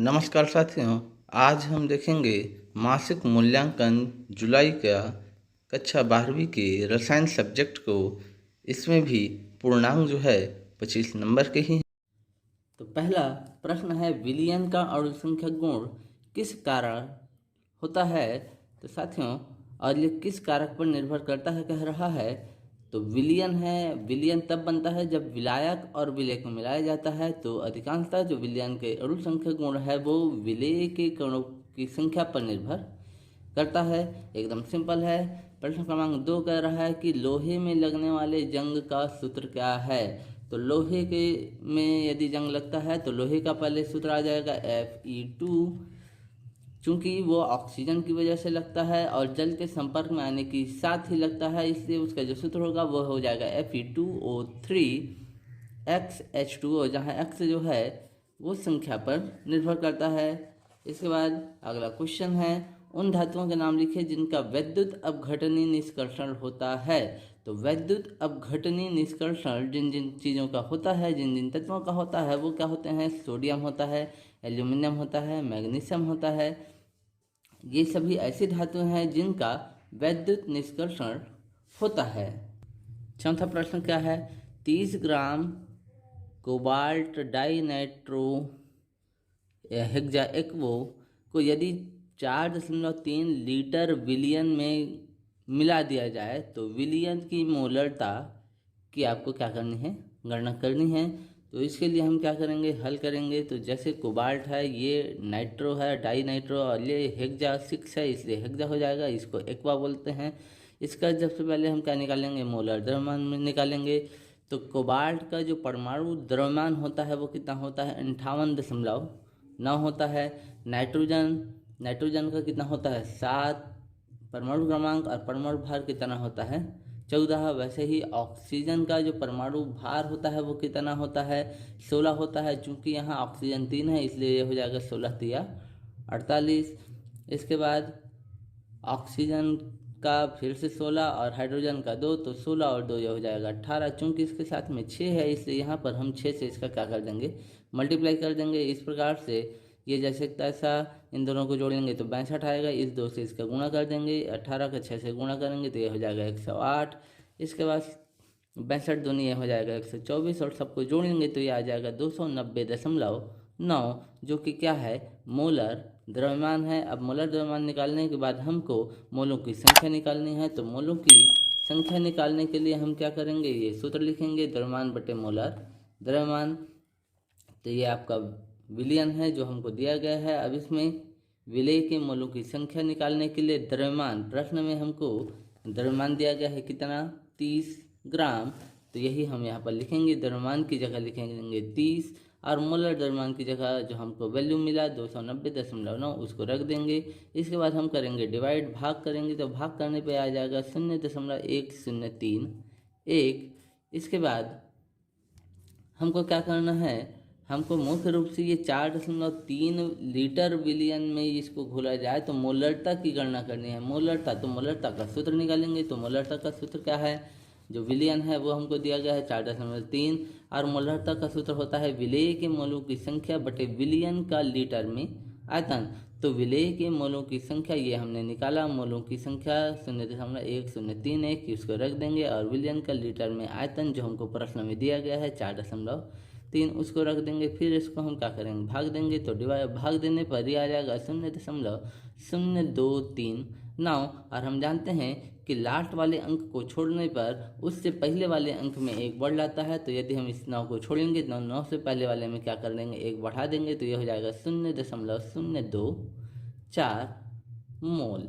नमस्कार साथियों। आज हम देखेंगे मासिक मूल्यांकन जुलाई का कक्षा 12वीं के रसायन सब्जेक्ट को। इसमें भी पूर्णांक जो है 25 नंबर के ही हैं। तो पहला प्रश्न है, विलयन का अणु संख्या गुण किस कारण होता है। तो साथियों, और ये किस कारक पर निर्भर करता है कह रहा है। तो विलयन तब बनता है जब विलायक और विलेय को मिलाया जाता है। तो अधिकांशतः जो विलयन के अणु संख्या गुण है वो विलेय के कणों की संख्या पर निर्भर करता है। एकदम सिंपल है। प्रश्न क्रमांक 2 कह रहा है कि लोहे में लगने वाले जंग का सूत्र क्या है। तो लोहे के में यदि जंग लगता है तो लोहे का पहले सूत्र आ जाएगा Fe2। चूंकि वो ऑक्सीजन की वजह से लगता है और जल के संपर्क में आने के साथ ही लगता है, इसलिए उसका जो सूत्र होगा वो हो जाएगा Fe2O3 XH2O, जहाँ X जो है वो संख्या पर निर्भर करता है। इसके बाद अगला क्वेश्चन है, उन धातुओं के नाम लिखे जिनका वैद्युत अपघटनीय निष्कर्षण होता है। तो वैद्युत अपघटनीय निष्कर्षण जिन जिन चीज़ों का होता है, जिन जिन तत्वों का होता है वो क्या होते हैं। सोडियम होता है, एल्यूमिनियम होता है, मैग्नीशियम होता है। ये सभी ऐसी धातु हैं जिनका वैद्युत निष्कर्षण होता है। चौथा प्रश्न क्या है, 30 ग्राम कोबाल्ट डाई नाइट्रो हेक्सा एक्वो को यदि 4.3 लीटर विलियन में मिला दिया जाए तो विलियन की मोलरता की आपको क्या करनी है, गणना करनी है। तो इसके लिए हम क्या करेंगे, हल करेंगे। तो जैसे कोबाल्ट है, ये नाइट्रो है, डाई नाइट्रो, और ये हेक्सा 6 है, इसलिए हेक्सा हो जाएगा, इसको एक्वा बोलते हैं। इसका सबसे पहले हम क्या निकालेंगे, मोलर द्रव्यमान में निकालेंगे। तो कोबाल्ट का जो परमाणु द्रव्यमान होता है वो कितना होता है, 58.9 होता है। नाइट्रोजन का कितना होता है, 7 परमाणु क्रमांक, और परमाणु भार कितना होता है, 14। वैसे ही ऑक्सीजन का जो परमाणु भार होता है वो कितना होता है, 16 होता है। चूंकि यहाँ ऑक्सीजन 3 है इसलिए ये हो जाएगा 16 तिया 48। इसके बाद ऑक्सीजन का फिर से 16 और हाइड्रोजन का 2, तो 16 और 2 ये हो जाएगा 18। चूंकि इसके साथ में 6 है इसलिए यहाँ पर हम 6 से इसका क्या कर देंगे, मल्टीप्लाई कर देंगे। इस प्रकार से ये जैसे तैसा इन दोनों को जोड़ेंगे तो 62 आएगा, इस 2 से इसका गुणा कर देंगे, 18 का 6 से गुणा करेंगे तो ये हो जाएगा 108। इसके बाद 62 दूनी ये हो जाएगा 124, और सबको जोड़ेंगे तो ये आ जाएगा 290.9, जो कि क्या है, मोलर द्रव्यमान है। अब मोलर द्रव्यमान निकालने के बाद हमको मोलों की संख्या निकालनी है। तो मोलों की संख्या निकालने के लिए हम क्या करेंगे, ये सूत्र लिखेंगे, द्रव्यमान बटे मोलर द्रव्यमान। तो ये आपका विलयन है जो हमको दिया गया है। अब इसमें विलेय के मोलों की संख्या निकालने के लिए द्रव्यमान, प्रश्न में हमको द्रव्यमान दिया गया है कितना, 30 ग्राम। तो यही हम यहाँ पर लिखेंगे, द्रव्यमान की जगह लिखेंगे 30, और मोलर द्रव्यमान की जगह जो हमको वैल्यू मिला 290.9 उसको रख देंगे। इसके बाद हम करेंगे डिवाइड, भाग करेंगे। तो भाग करने पे आ जाएगा 0.103 इसके बाद हमको क्या करना है, हमको मुख्य रूप से ये 4.3 लीटर विलियन में इसको घोला जाए तो मोलरता की गणना करनी है। तो मोलरता का सूत्र निकालेंगे। तो मोलरता का सूत्र क्या है, जो विलियन है वो हमको दिया गया है 4.3, और मोलरता का सूत्र होता है विलेय के मोलों की संख्या बटे विलियन का लीटर में आयतन। तो विलेय के मोलों की संख्या ये हमने निकाला, मोलों की संख्या 0.1031 इसको रख देंगे, और विलियन का लीटर में आयतन जो हमको प्रश्न में दिया गया है 4.3 उसको रख देंगे। फिर इसको हम क्या करेंगे, भाग देंगे। तो डिवाइड भाग देने पर ही आ जाएगा 0.023 और हम जानते हैं कि लास्ट वाले अंक को छोड़ने पर उससे पहले वाले अंक में 1 बढ़ जाता है। तो यदि हम इस 9 को छोड़ेंगे तो 9 से पहले वाले में क्या कर देंगे, 1 बढ़ा देंगे, तो ये हो जाएगा 0.024 मोल।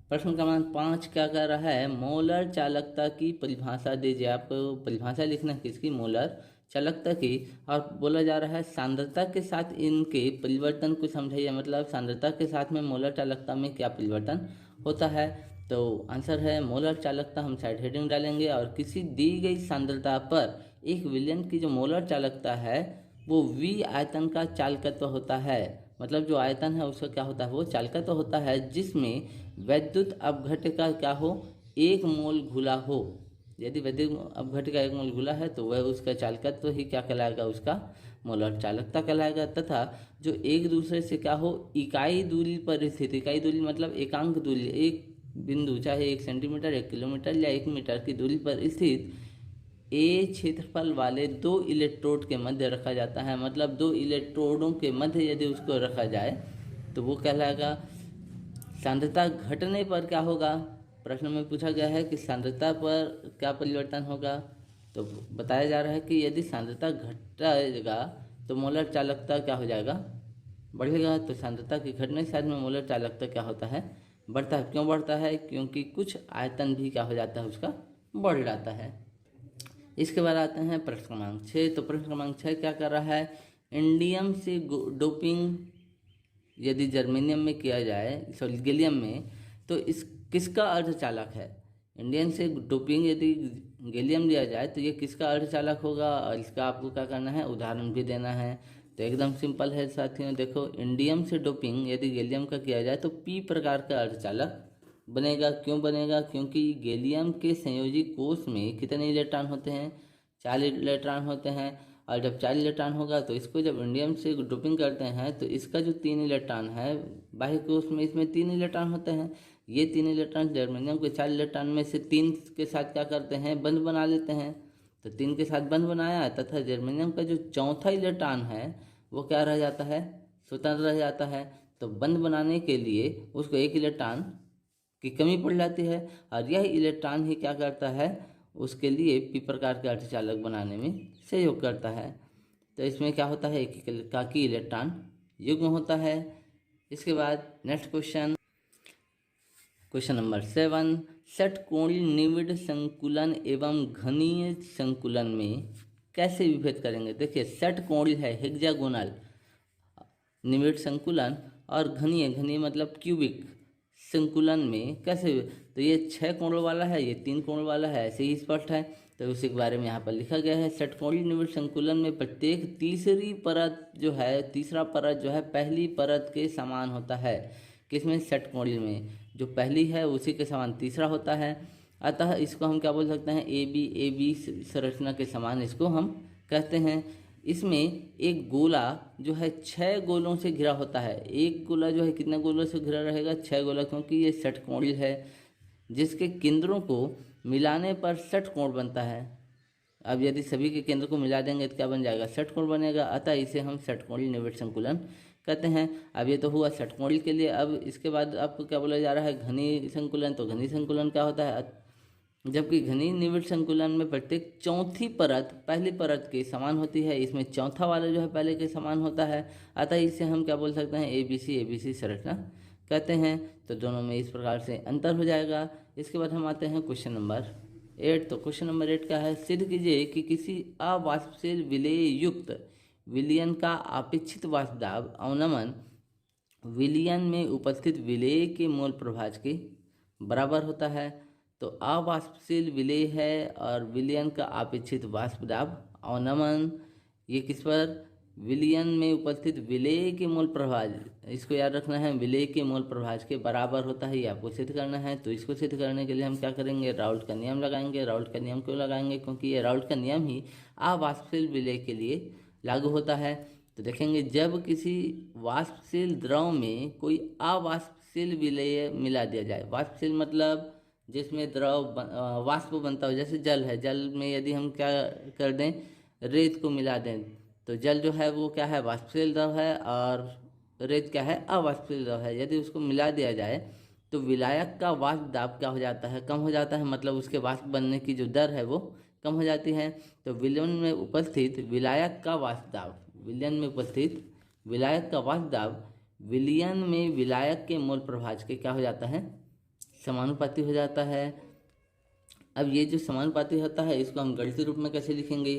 प्रश्न क्रमांक 5 क्या कर रहा है, मोलर चालकता की परिभाषा दीजिए। आपको परिभाषा लिखना है किसकी, मोलर चालकता की, और बोला जा रहा है सांद्रता के साथ इनके परिवर्तन को समझाइए। मतलब सांद्रता के साथ में मोलर चालकता में क्या परिवर्तन होता है। तो आंसर है मोलर चालकता, हम साइड हेडिंग डालेंगे, और किसी दी गई सांद्रता पर एक विलयन की जो मोलर चालकता है वो V आयतन का चालकत्व होता है। मतलब जो आयतन है उसका क्या होता है, वो चालकत्व होता है, जिसमें वैद्युत अपघट्य का क्या हो, 1 मोल घुला हो। यदि वैद्युत अपघट्य का एक मोल गोला है तो वह उसका चालकत्व ही क्या कहलाएगा, उसका मोलर चालकता कहलाएगा। तथा जो एक दूसरे से क्या हो, इकाई दूरी पर स्थित, इकाई दूरी मतलब एकांक दूरी, एक बिंदु चाहे 1 सेंटीमीटर 1 किलोमीटर या 1 मीटर की दूरी पर स्थित ए क्षेत्रफल वाले दो इलेक्ट्रोड के मध्य रखा जाता है। मतलब दो इलेक्ट्रोडों के मध्य यदि उसको रखा जाए तो वो कहलाएगा। सांद्रता घटने पर क्या होगा, प्रश्न में पूछा गया है कि सांद्रता पर क्या परिवर्तन होगा, तो बताया जा रहा है कि यदि सांद्रता घटेगा तो मोलर चालकता क्या हो जाएगा, बढ़ेगा। तो सांद्रता के घटने साथ में मोलर चालकता क्या होता है, बढ़ता है। क्यों बढ़ता है, क्योंकि कुछ आयतन भी क्या हो जाता है, उसका बढ़ जाता है। इसके बाद आते हैं प्रश्न क्रमांक 6। तो प्रश्न क्रमांक 6 क्या कर रहा है, इंडियम से डोपिंग यदि जर्मेनियम में किया जाए, सॉरी गैलियम में, तो इस किसका अर्धचालक है। इंडियम से डोपिंग यदि गैलियम लिया जाए तो ये किसका अर्धचालक होगा, और इसका आपको क्या करना है, उदाहरण भी देना है। तो एकदम सिंपल है साथियों, देखो इंडियम से डोपिंग यदि गैलियम का किया जाए तो पी प्रकार का अर्धचालक बनेगा। क्यों बनेगा, क्योंकि गैलियम के संयोजी कोष में कितने इलेक्ट्रॉन होते हैं, 4 इलेक्ट्रॉन होते हैं। और जब 4 इलेक्ट्रॉन होगा तो इसको जब इंडियम से डोपिंग करते हैं तो इसका जो 3 इलेक्ट्रॉन है बाह्य कोष में, इसमें 3 इलेक्ट्रॉन होते हैं। ये 3 इलेक्ट्रॉन जर्मेनियम के 4 इलेक्ट्रॉन में से 3 के साथ क्या करते हैं, बंध बना लेते हैं। तो 3 के साथ बंध बनाया तथा जर्मेनियम का जो चौथा इलेक्ट्रॉन है वो क्या रह जाता है, स्वतंत्र रह जाता है। तो बंध बनाने के लिए उसको 1 इलेक्ट्रॉन की कमी पड़ जाती है, और यह इलेक्ट्रॉन ही क्या करता है, उसके लिए पी प्रकार के अर्धचालक बनाने में सहयोग करता है। तो इसमें क्या होता है, एक एकाकी इलेक्ट्रॉन युग्म होता है। इसके बाद नेक्स्ट क्वेश्चन, क्वेश्चन नंबर 7, षटकोणीय निविड़ संकुलन एवं घनीय संकुलन में कैसे विभेद करेंगे। देखिए षटकोणीय है, हेक्सागोनल निविड़ संकुलन, और घनीय, घनीय मतलब क्यूबिक संकुलन में कैसे, तो ये 6 कोणों वाला है, ये 3 कोणों वाला है, ऐसे ही स्पष्ट है। तो उसी के बारे में यहाँ पर लिखा गया है। षटकोणीय निविड़ संकुलन में प्रत्येक तीसरी परत जो है, तीसरा परत जो है पहली परत के समान होता है। किसमें, षटकोणीय में जो पहली है उसी के समान तीसरा होता है। अतः इसको हम क्या बोल सकते हैं, ए बी संरचना के समान इसको हम कहते हैं। इसमें एक गोला जो है 6 गोलों से घिरा होता है। एक गोला जो है कितने गोलों से घिरा रहेगा, 6 गोला, क्योंकि ये षटकोणीय है, जिसके केंद्रों को मिलाने पर षटकोण बनता है। अब यदि सभी के केंद्र को मिला देंगे तो क्या बन जाएगा, षटकोण बनेगा। अतः इसे हम षटकोणीय निविड़ संकुलन कहते हैं। अब ये तो हुआ षटकोणीय के लिए। अब इसके बाद आपको क्या बोला जा रहा है, घनीय संकुलन। तो घनीय संकुलन क्या होता है, जबकि घनीय निविड़ संकुलन में प्रत्येक चौथी परत पहली परत के समान होती है। इसमें चौथा वाला जो है पहले के समान होता है। अतः इसे हम क्या बोल सकते हैं, एबीसी संरचना कहते हैं। तो दोनों में इस प्रकार से अंतर हो जाएगा। इसके बाद हम आते हैं क्वेश्चन नंबर 8। तो क्वेश्चन नंबर 8 क्या है, सिद्ध कीजिए कि किसी अवाष्पशील विलेय युक्त विलयन का अपेक्षित वाष्प दाब अवनमन विलयन में उपस्थित विलेय के मोल प्रभाज के बराबर होता है। तो अवाष्पशील विलेय है और विलयन का अपेक्षित वाष्प दाब अवनमन, ये किस पर, विलयन में उपस्थित विलेय के मोल प्रभाज, इसको याद रखना है, विलेय के मोल प्रभाज के बराबर होता है, ये आपको सिद्ध करना है। तो इसको सिद्ध करने के लिए हम क्या करेंगे, राउल्ट का नियम लगाएंगे। राउल्ट का नियम क्यों लगाएंगे, क्योंकि ये राउल्ट का नियम ही अवाष्पशील विलेय के लिए लागू होता है। तो देखेंगे जब किसी वाष्पशील द्रव में कोई अवाष्पशील विलेय मिला दिया जाए, वाष्पशील मतलब जिसमें द्रव वाष्प बनता हो, जैसे जल है, जल में यदि हम क्या कर दें, रेत को मिला दें, तो जल जो है वो क्या है, वाष्पशील द्रव है, और रेत क्या है, अवाष्पशील द्रव है। यदि उसको मिला दिया जाए तो विलायक का वाष्प दाब क्या हो जाता है, कम हो जाता है, मतलब उसके वाष्प बनने की जो दर है वो कम हो जाती है। तो विलयन में उपस्थित विलायक का वाष्प दाब, विलयन में उपस्थित विलायक का वाष्प दाब विलयन में विलायक के मोल प्रभाज के क्या हो जाता है, समानुपाती हो जाता है। अब ये जो समानुपाती होता है इसको हम गणितीय रूप में कैसे लिखेंगे,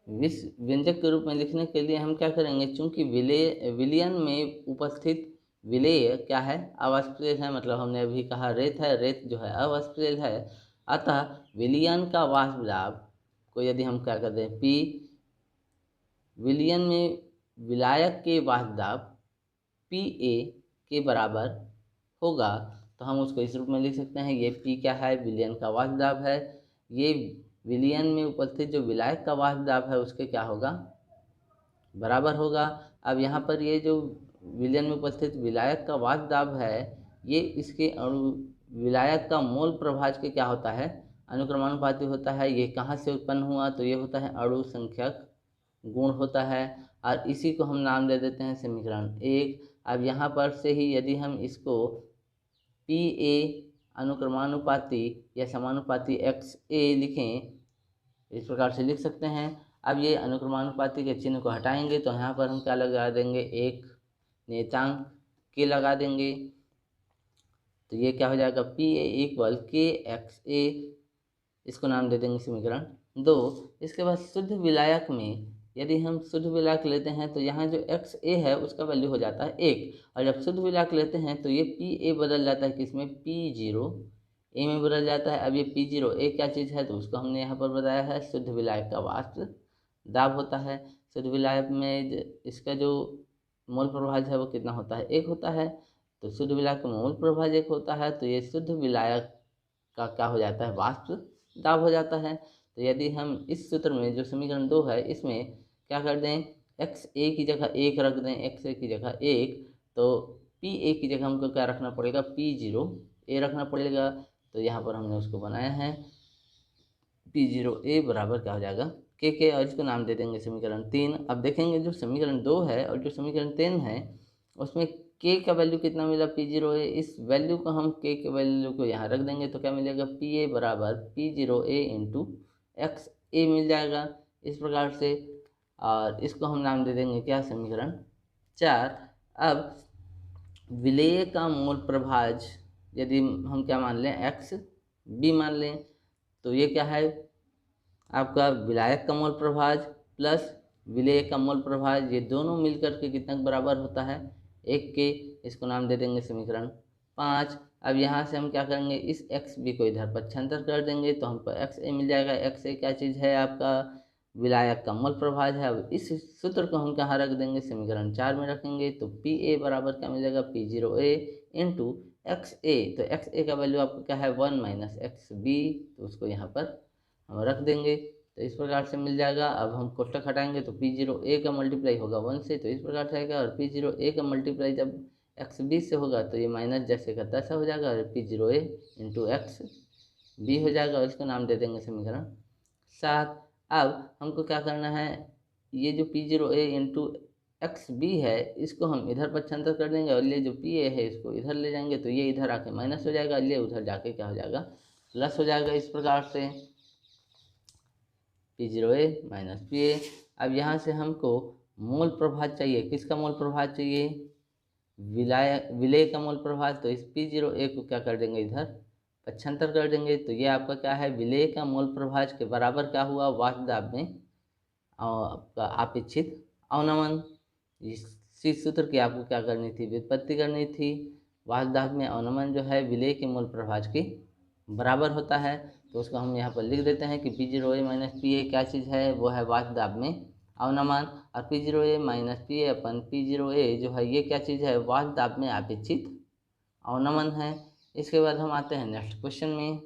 व्यंजक के रूप में लिखने के लिए हम क्या करेंगे, चूंकि विलयन में उपस्थित विलेय क्या है, अवाष्पशील है, मतलब हमने अभी कहा रेत है, रेत जो है अवाष्पशील है। अतः विलयन का वाष्प दाब को यदि हम क्या कर दें, पी, विलयन में विलायक के वाष्प दाब पी ए के बराबर होगा। तो हम उसको इस रूप में लिख सकते हैं, ये पी क्या है, विलयन का वाष्प दाब है, ये विलयन में उपस्थित जो विलायक का वाष्प दाब है उसके क्या होगा, बराबर होगा। अब यहाँ पर ये जो विलयन में उपस्थित विलायक का वाष्प दाब है, ये इसके अणु विलायक का मोल प्रभाज के क्या होता है, अनुक्रमानुपाती होता है। ये कहाँ से उत्पन्न हुआ, तो ये होता है अणु संख्यक गुण होता है, और इसी को हम नाम दे देते हैं समीकरण 1। अब यहाँ पर से ही यदि हम इसको पी ए अनुक्रमानुपाती या समानुपाती एक्स ए लिखें, इस प्रकार से लिख सकते हैं। अब ये अनुक्रमानुपाती के चिन्ह को हटाएंगे तो यहाँ पर हम क्या लगा देंगे, एक नियतांक के लगा देंगे, तो ये क्या हो जाएगा, पी ए इक्वल के एक्स ए, इसको नाम दे देंगे समीकरण 2। इसके बाद शुद्ध विलायक में यदि हम शुद्ध विलायक लेते हैं तो यहाँ जो एक्स ए है उसका वैल्यू हो जाता है 1, और जब शुद्ध विलायक लेते हैं तो ये पी ए बदल जाता है किसमें, P0 ए में बदल जाता है। अब ये P0 ए क्या चीज़ है, तो उसको हमने यहाँ पर बताया है शुद्ध विलायक का वाष्प दाब होता है। शुद्ध विलायक में इसका जो मोल प्रभाज है वो कितना होता है, 1 होता है। तो शुद्ध विलायक का मोल प्रभाज 1 होता है, तो ये शुद्ध विलायक का क्या हो जाता है, वाष्प दाब हो जाता है। तो यदि हम इस सूत्र में जो समीकरण 2 है इसमें क्या कर दें, एक्स ए की जगह 1 रख दें, एक्स ए की जगह 1, तो पी ए की जगह हमको क्या रखना पड़ेगा, P0 ए रखना पड़ेगा। तो यहाँ पर हमने उसको बनाया है P0 ए बराबर क्या हो जाएगा, के, और इसको नाम दे देंगे समीकरण 3। अब देखेंगे जो समीकरण 2 है और जो समीकरण 3 है उसमें के का वैल्यू कितना मिला, P0 ए। इस वैल्यू को हम के वैल्यू को यहाँ रख देंगे तो क्या मिलेगा, पी ए बराबर P0 ए इंटू एक्स ए मिल जाएगा इस प्रकार से, और इसको हम नाम दे देंगे क्या, समीकरण 4। अब विलेय का मोल प्रभाज यदि हम क्या मान लें, एक्स बी मान लें, तो ये क्या है आपका विलायक का मोल प्रभाज प्लस विलेय का मोल प्रभाज, ये दोनों मिलकर के कितना बराबर होता है, 1 के। इसको नाम दे देंगे समीकरण 5। अब यहाँ से हम क्या करेंगे, इस एक्स बी को इधर पक्षांतर कर देंगे तो हमको एक्स ए मिल जाएगा। एक्स ए क्या चीज़ है, आपका विलायक का मोल प्रभाज है। अब इस सूत्र को हम कहाँ रख देंगे, समीकरण 4 में रखेंगे, तो पी ए बराबर क्या मिल जाएगा, P0 ए इंटू एक्स ए। तो एक्स ए का वैल्यू आपका क्या है, 1 माइनस एक्स बी, तो उसको यहाँ पर हम रख देंगे तो इस प्रकार से मिल जाएगा। अब हम कोष्टक हटाएंगे तो P0 ए का मल्टीप्लाई होगा 1 से, तो इस प्रकार से आएगा, और P0 ए का मल्टीप्लाई जब एक्स बी से होगा तो ये माइनस जैसे का तैसा हो जाएगा, और P0 ए इंटू एक्स बी हो जाएगा, और इसको नाम दे देंगे समीकरण 7। अब हमको क्या करना है, ये जो P0 ए इंटू एक्स बी है इसको हम इधर पक्षांतर कर देंगे, और ये जो पी ए है इसको इधर ले जाएंगे तो ये इधर आके माइनस हो जाएगा, ये उधर जाके क्या हो जाएगा, प्लस हो जाएगा इस प्रकार से P0 A minus P A. अब यहाँ से हमको मोल प्रभाज चाहिए, किसका मोल प्रभाज चाहिए, विलेय का मोल प्रभाज। तो इस P0 ए को क्या कर देंगे, इधर पक्षांतर कर देंगे, तो ये आपका क्या है, विलेय का मोल प्रभाज के बराबर क्या हुआ, वाष्प दाब में आपका अपेक्षित अवनमन। इसी सूत्र की आपको क्या करनी थी, व्युत्पत्ति करनी थी। वाष्प दाब में अवनमन जो है विलेय के मोल प्रभाज के बराबर होता है, तो उसको हम यहाँ पर लिख देते हैं कि P0 A minus P A क्या चीज़ है, वो है वाष्प दाब में अवनमन, और P0 A minus P A upon P0 ए जो है ये क्या चीज़ है, वाष्प दाब में अपेक्षित अवनमन है। इसके बाद हम आते हैं नेक्स्ट क्वेश्चन में।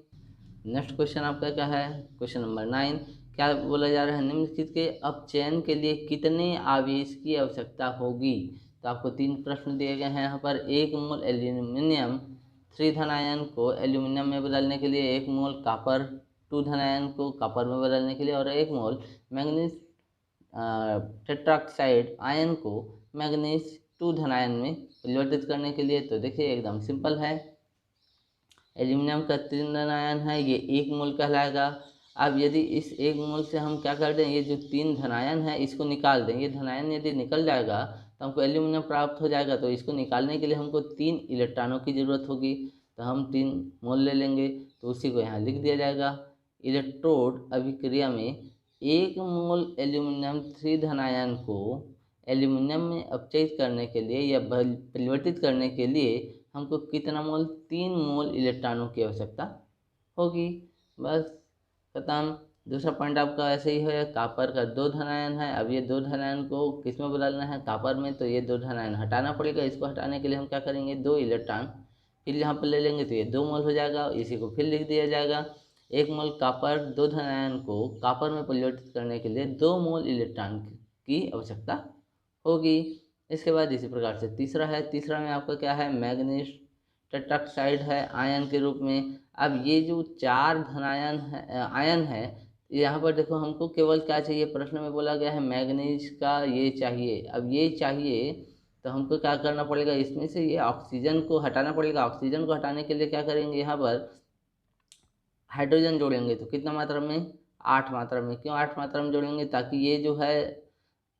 नेक्स्ट क्वेश्चन आपका क्या है, क्वेश्चन नंबर 9। क्या बोला जा रहा है, निम्नलिखित के अपचयन के लिए कितने आवेश की आवश्यकता होगी। तो आपको 3 प्रश्न दिए गए हैं यहाँ पर। 1 मोल एल्यूमिनियम 3 धनायन को एल्यूमिनियम में बदलने के लिए, 1 मोल कॉपर 2 धनायन को कॉपर में बदलने के लिए, और 1 मोल मैग्नीज टेट्राक्साइड आयन को मैग्नीज 2 धनायन में परिवर्तित करने के लिए। तो देखिए एकदम सिंपल है, एल्यूमिनियम का 3 धनायन है, ये 1 मोल कहलाएगा। अब यदि इस 1 मोल से हम क्या कर दें, ये जो 3 धनायन है इसको निकाल दें, ये धनायन यदि निकल जाएगा तो हमको एल्यूमिनियम प्राप्त हो जाएगा। तो इसको निकालने के लिए हमको 3 इलेक्ट्रॉनों की ज़रूरत होगी, तो हम 3 मोल ले लेंगे, तो उसी को यहाँ लिख दिया जाएगा। इलेक्ट्रोड अभिक्रिया में 1 मोल एल्यूमिनियम 3 धनायन को एल्यूमिनियम में अपचयित करने के लिए या परिवर्तित करने के लिए हमको कितना मोल, 3 मोल इलेक्ट्रॉनों की आवश्यकता होगी। बस खत्म। दूसरा पॉइंट आपका ऐसे ही है, कॉपर का 2 धनायन है। अब ये 2 धनायन को किस में बदलना है, कॉपर में, तो ये 2 धनायन हटाना पड़ेगा। इसको हटाने के लिए हम क्या करेंगे, 2 इलेक्ट्रॉन फिर यहाँ पर ले लेंगे, तो ये 2 मोल हो जाएगा, इसी को फिर लिख दिया जाएगा। 1 मोल कॉपर 2 धन आयन को कॉपर में परिवर्तित करने के लिए 2 मोल इलेक्ट्रॉन की आवश्यकता होगी। इसके बाद इसी प्रकार से तीसरा है, तीसरा में आपका क्या है, मैग्नीज टेट्राक्साइड है आयन के रूप में। अब ये जो 4 धनायन है आयन है, यहाँ पर देखो हमको केवल क्या चाहिए, प्रश्न में बोला गया है मैग्नीज का ये चाहिए। अब ये चाहिए तो हमको क्या करना पड़ेगा, इसमें से ये ऑक्सीजन को हटाना पड़ेगा। ऑक्सीजन को हटाने के लिए क्या करेंगे, यहाँ पर हाइड्रोजन जोड़ेंगे। तो कितना मात्रा में, 8 मात्रा में। क्यों 8 मात्रा में जोड़ेंगे, ताकि ये जो है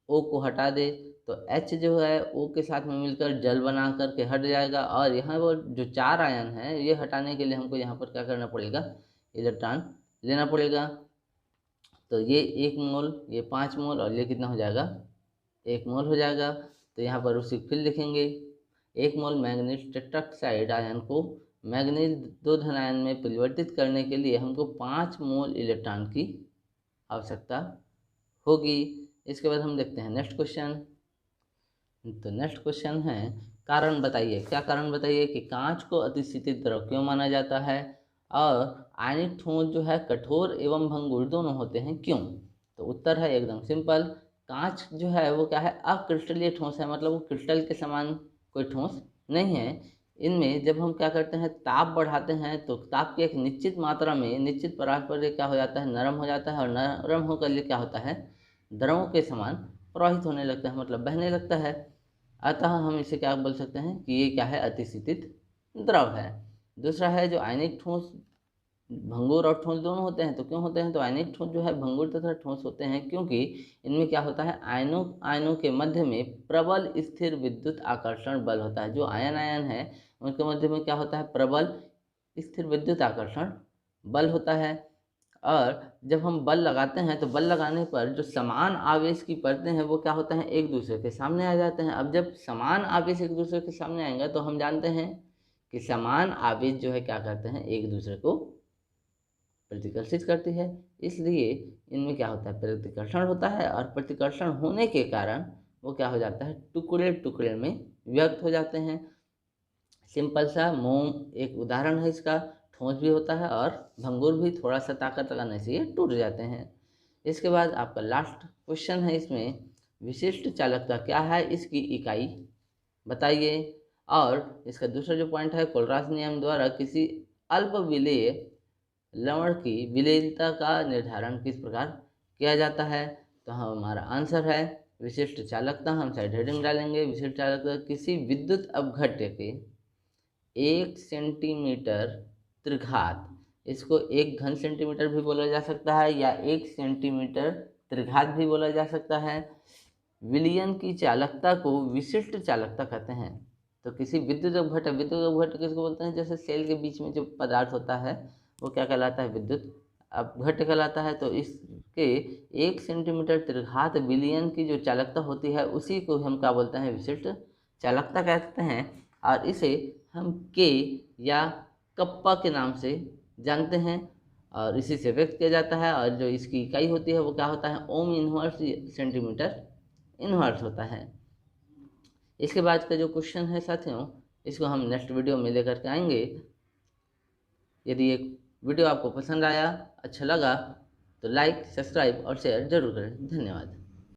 O को हटा दे, तो H जो है O के साथ में मिलकर जल बना करके हट जाएगा। और यहाँ पर जो 4 आयन है ये हटाने के लिए हमको यहाँ पर क्या करना पड़ेगा, इलेक्ट्रॉन लेना पड़ेगा। तो ये 1 मोल, ये 5 मोल और ये कितना हो जाएगा, 1 मोल हो जाएगा। तो यहाँ पर उसी फिर लिखेंगे 1 मोल मैग्नीज टेट्राक्साइड आयन को मैग्नीज 2 धन आयन में परिवर्तित करने के लिए हमको 5 मोल इलेक्ट्रॉन की आवश्यकता होगी। इसके बाद हम देखते हैं नेक्स्ट क्वेश्चन। तो नेक्स्ट क्वेश्चन है, कारण बताइए। क्या कारण बताइए कि कांच को अतिशीतित द्रव क्यों माना जाता है, और आयनिक ठोस जो है कठोर एवं भंगुर दोनों होते हैं क्यों। तो उत्तर है एकदम सिंपल, कांच जो है वो क्या है, अक्रिस्टलीय ठोस है, मतलब वो क्रिस्टल के समान कोई ठोस नहीं है। इनमें जब हम क्या करते हैं, ताप बढ़ाते हैं, तो ताप की एक निश्चित मात्रा में निश्चित परास पर ये क्या हो जाता है, नरम हो जाता है। और नरम होकर ये क्या होता है, द्रवों के समान प्रवाहित होने लगता है, मतलब बहने लगता है। अतः हम इसे क्या बोल सकते हैं कि ये क्या है, अतिशीतित द्रव है। दूसरा है जो आयनिक ठोस भंगुर और ठोस दोनों होते हैं। तो क्यों होते हैं, तो आयनिक ठोस जो है भंगुर तथा ठोस होते हैं क्योंकि इनमें क्या होता है, आयनों के मध्य में प्रबल स्थिर विद्युत आकर्षण बल होता है। जो आयन है उनके मध्य में क्या होता है, प्रबल स्थिर विद्युत आकर्षण बल होता है। और जब हम बल लगाते हैं तो बल लगाने पर जो समान आवेश की परतें हैं वो क्या होता है, एक दूसरे के सामने आ जाते हैं। अब जब समान आवेश एक दूसरे के सामने आएंगे तो हम जानते हैं कि समान आवेश जो है क्या करते हैं, एक दूसरे को प्रतिकर्षित करती है। इसलिए इनमें क्या होता है, प्रतिकर्षण होता है। और प्रतिकर्षण होने के कारण वो क्या हो जाता है, टुकड़े टुकड़े में व्यक्त हो जाते हैं। सिंपल सा मोम एक उदाहरण है इसका, ठोस भी होता है और भंगुर भी, थोड़ा सा ताकत लगाने से ये टूट जाते हैं। इसके बाद आपका लास्ट क्वेश्चन है, इसमें विशिष्ट चालकता क्या है, इसकी इकाई बताइए। और इसका दूसरा जो पॉइंट है, कोलरास नियम द्वारा किसी अल्प विलेय लवण की विलेयता का निर्धारण किस प्रकार किया जाता है। तो हमारा आंसर है विशिष्ट चालकता। हम साइड हेडिंग डालेंगे, विशिष्ट चालकता किसी विद्युत अपघट्य के 1 सेंटीमीटर त्रिघात, इसको 1 घन सेंटीमीटर भी बोला जा सकता है या 1 सेंटीमीटर त्रिघात भी बोला जा सकता है, विलयन की चालकता को विशिष्ट चालकता कहते हैं। तो किसी विद्युत अपघट्य किसको बोलते हैं, जैसे सेल के बीच में जो पदार्थ होता है वो क्या कहलाता है, विद्युत अपघट्य कहलाता है। तो इसके 1 सेंटीमीटर त्रिघात विलयन की जो चालकता होती है उसी को हम क्या बोलते हैं, विशिष्ट चालकता कहते हैं। और इसे हम के या कप्पा के नाम से जानते हैं और इसी से व्यक्त किया जाता है। और जो इसकी इकाई होती है वो क्या होता है, ओम इनवर्स सेंटीमीटर इनवर्स होता है। इसके बाद का जो क्वेश्चन है साथियों, इसको हम नेक्स्ट वीडियो में लेकर के आएंगे। यदि ये वीडियो आपको पसंद आया, अच्छा लगा, तो लाइक, सब्सक्राइब और शेयर जरूर करें। धन्यवाद।